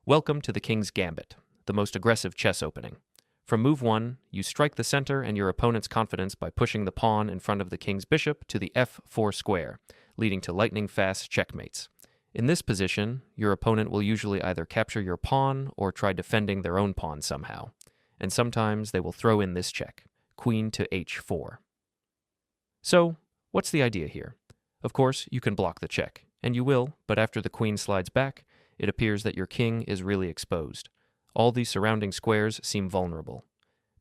Welcome to the King's Gambit, the most aggressive chess opening. From move 1, you strike the center and your opponent's confidence by pushing the pawn in front of the king's bishop to the f4 square, leading to lightning-fast checkmates. In this position, your opponent will usually either capture your pawn or try defending their own pawn somehow, and sometimes they will throw in this check, queen to h4. So, what's the idea here? Of course, you can block the check, and you will, but after the queen slides back, it appears that your king is really exposed. All the surrounding squares seem vulnerable.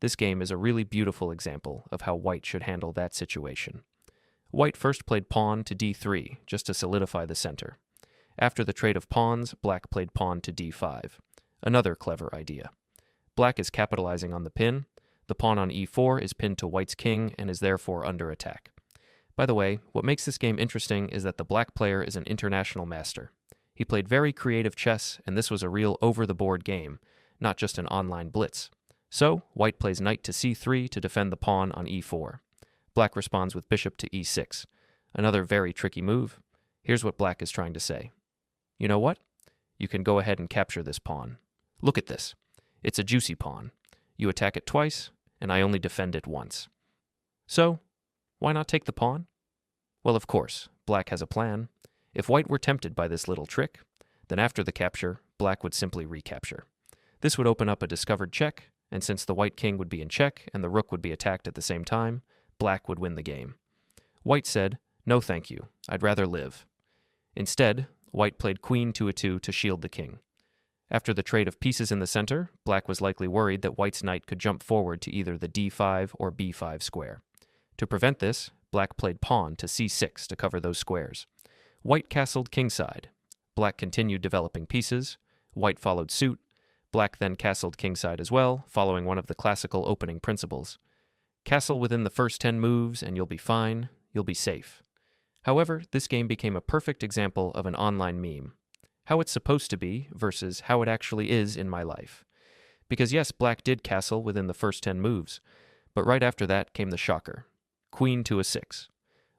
This game is a really beautiful example of how white should handle that situation. White first played pawn to d3, just to solidify the center. After the trade of pawns, black played pawn to d5. Another clever idea. Black is capitalizing on the pin. The pawn on e4 is pinned to white's king and is therefore under attack. By the way, what makes this game interesting is that the black player is an international master. He played very creative chess, and this was a real over-the-board game, not just an online blitz. So, white plays knight to c3 to defend the pawn on e4. Black responds with bishop to e6. Another very tricky move. Here's what black is trying to say. You know what? You can go ahead and capture this pawn. Look at this. It's a juicy pawn. You attack it twice, and I only defend it once. So, why not take the pawn? Well, of course, black has a plan. If white were tempted by this little trick, then after the capture, black would simply recapture. This would open up a discovered check, and since the white king would be in check and the rook would be attacked at the same time, black would win the game. White said, "No thank you, I'd rather live." Instead, white played queen to a2 to shield the king. After the trade of pieces in the center, black was likely worried that white's knight could jump forward to either the d5 or b5 square. To prevent this, black played pawn to c6 to cover those squares. White castled kingside. Black continued developing pieces. White followed suit. Black then castled kingside as well, following one of the classical opening principles. Castle within the first 10 moves and you'll be fine, you'll be safe. However, this game became a perfect example of an online meme. How it's supposed to be versus how it actually is in my life. Because yes, black did castle within the first 10 moves, but right after that came the shocker. Queen to a6.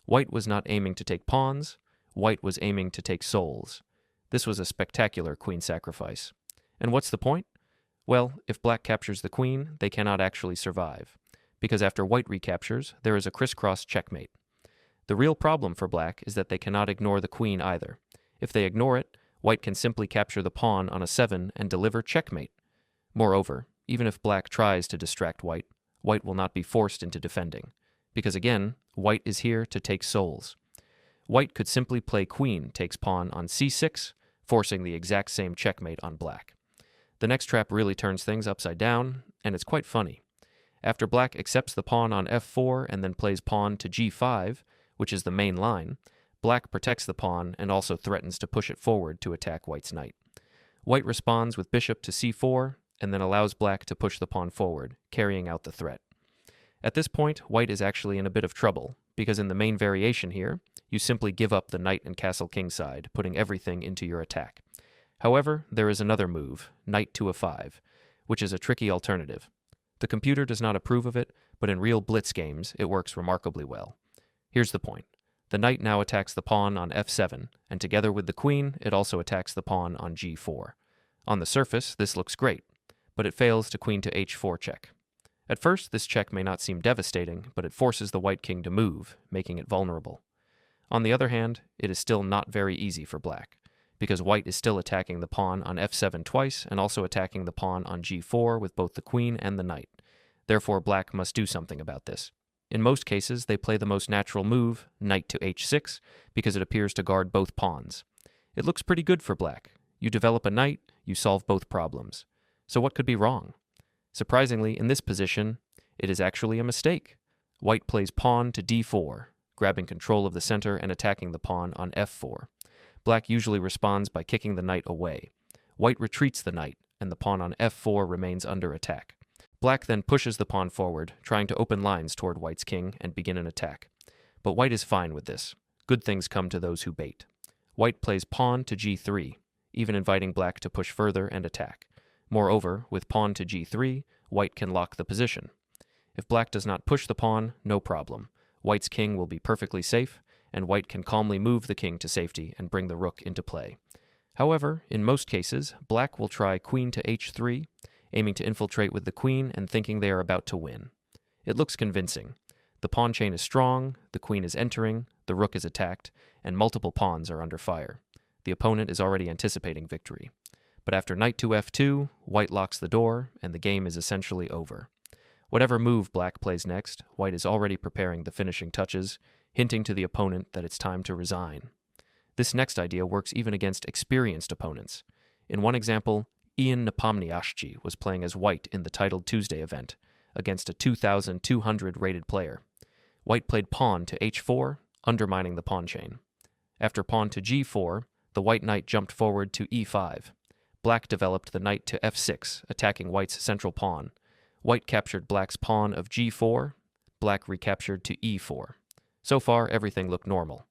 White was not aiming to take pawns. White was aiming to take souls. This was a spectacular queen sacrifice. And what's the point? Well, if black captures the queen, they cannot actually survive, because after white recaptures, there is a crisscross checkmate. The real problem for black is that they cannot ignore the queen either. If they ignore it, white can simply capture the pawn on a 7 and deliver checkmate. Moreover, even if black tries to distract white, white will not be forced into defending, because again, white is here to take souls. White could simply play queen takes pawn on c6, forcing the exact same checkmate on black. The next trap really turns things upside down, and it's quite funny. After black accepts the pawn on f4 and then plays pawn to g5, which is the main line, black protects the pawn and also threatens to push it forward to attack white's knight. White responds with bishop to c4, and then allows black to push the pawn forward, carrying out the threat. At this point, white is actually in a bit of trouble, because in the main variation here, you simply give up the knight and castle kingside, putting everything into your attack. However, there is another move, knight to a5, which is a tricky alternative. The computer does not approve of it, but in real blitz games, it works remarkably well. Here's the point. The knight now attacks the pawn on f7, and together with the queen, it also attacks the pawn on g4. On the surface, this looks great, but it fails to queen to h4 check. At first, this check may not seem devastating, but it forces the white king to move, making it vulnerable. On the other hand, it is still not very easy for black, because white is still attacking the pawn on f7 twice and also attacking the pawn on g4 with both the queen and the knight. Therefore, black must do something about this. In most cases, they play the most natural move, knight to h6, because it appears to guard both pawns. It looks pretty good for black. You develop a knight, you solve both problems. So what could be wrong? Surprisingly, in this position, it is actually a mistake. White plays pawn to d4, grabbing control of the center and attacking the pawn on f4. Black usually responds by kicking the knight away. White retreats the knight, and the pawn on f4 remains under attack. Black then pushes the pawn forward, trying to open lines toward white's king and begin an attack. But white is fine with this. Good things come to those who bait. White plays pawn to g3, even inviting black to push further and attack. Moreover, with pawn to g3, white can lock the position. If black does not push the pawn, no problem. White's king will be perfectly safe, and white can calmly move the king to safety and bring the rook into play. However, in most cases, black will try queen to h3, aiming to infiltrate with the queen and thinking they are about to win. It looks convincing. The pawn chain is strong, the queen is entering, the rook is attacked, and multiple pawns are under fire. The opponent is already anticipating victory. But after knight to f2, white locks the door, and the game is essentially over. Whatever move black plays next, white is already preparing the finishing touches, hinting to the opponent that it's time to resign. This next idea works even against experienced opponents. In one example, Ian Nepomniachtchi was playing as white in the titled Tuesday event, against a 2,200 rated player. White played pawn to h4, undermining the pawn chain. After pawn to g4, the white knight jumped forward to e5. Black developed the knight to f6, attacking white's central pawn. White captured black's pawn of g4, black recaptured to e4. So far, everything looked normal.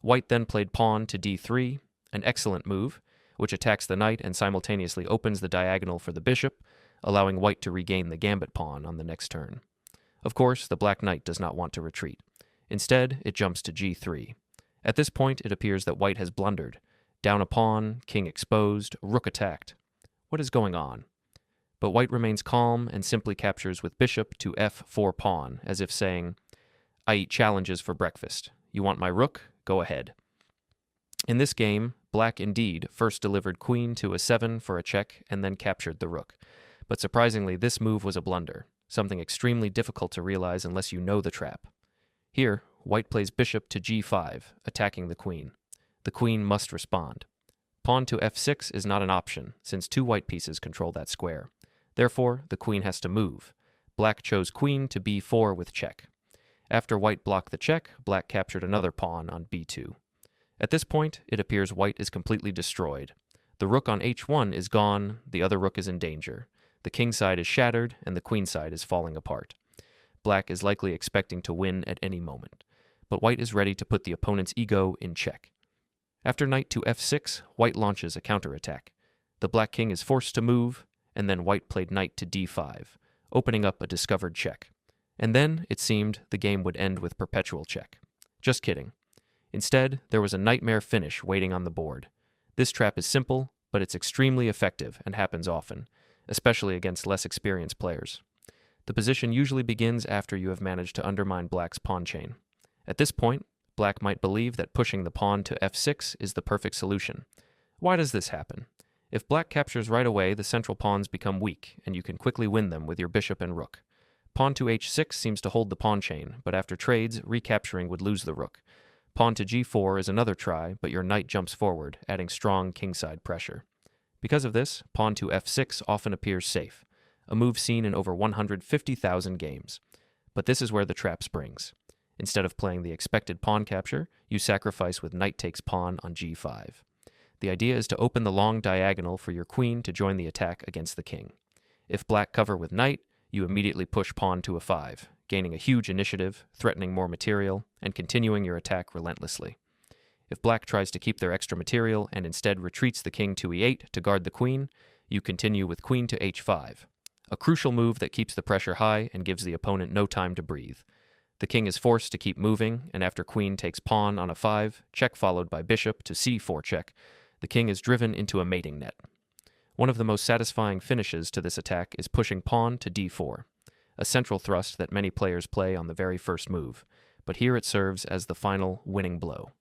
White then played pawn to d3, an excellent move, which attacks the knight and simultaneously opens the diagonal for the bishop, allowing white to regain the gambit pawn on the next turn. Of course, the black knight does not want to retreat. Instead, it jumps to g3. At this point, it appears that white has blundered. Down a pawn, king exposed, rook attacked. What is going on? But white remains calm and simply captures with bishop to f4 pawn, as if saying, I eat challenges for breakfast. You want my rook? Go ahead. In this game, black indeed first delivered queen to a7 for a check and then captured the rook. But surprisingly, this move was a blunder, something extremely difficult to realize unless you know the trap. Here, white plays bishop to g5, attacking the queen. The queen must respond. Pawn to f6 is not an option, since two white pieces control that square. Therefore, the queen has to move. Black chose queen to b4 with check. After white blocked the check, black captured another pawn on b2. At this point, it appears white is completely destroyed. The rook on h1 is gone, the other rook is in danger. The king side is shattered, and the queen side is falling apart. Black is likely expecting to win at any moment, but white is ready to put the opponent's ego in check. After knight to f6, white launches a counterattack. The black king is forced to move, and then white played knight to d5, opening up a discovered check. And then, it seemed, the game would end with perpetual check. Just kidding. Instead, there was a nightmare finish waiting on the board. This trap is simple, but it's extremely effective and happens often, especially against less experienced players. The position usually begins after you have managed to undermine black's pawn chain. At this point, black might believe that pushing the pawn to f6 is the perfect solution. Why does this happen? If black captures right away, the central pawns become weak, and you can quickly win them with your bishop and rook. Pawn to h6 seems to hold the pawn chain, but after trades, recapturing would lose the rook. Pawn to g4 is another try, but your knight jumps forward, adding strong kingside pressure. Because of this, pawn to f6 often appears safe, a move seen in over 150,000 games. But this is where the trap springs. Instead of playing the expected pawn capture, you sacrifice with knight takes pawn on g5. The idea is to open the long diagonal for your queen to join the attack against the king. If black cover with knight, you immediately push pawn to a5, gaining a huge initiative, threatening more material, and continuing your attack relentlessly. If black tries to keep their extra material and instead retreats the king to e8 to guard the queen, you continue with queen to h5, a crucial move that keeps the pressure high and gives the opponent no time to breathe. The king is forced to keep moving, and after queen takes pawn on a5, check followed by bishop to c4 check, the king is driven into a mating net. One of the most satisfying finishes to this attack is pushing pawn to d4, a central thrust that many players play on the very first move, but here it serves as the final winning blow.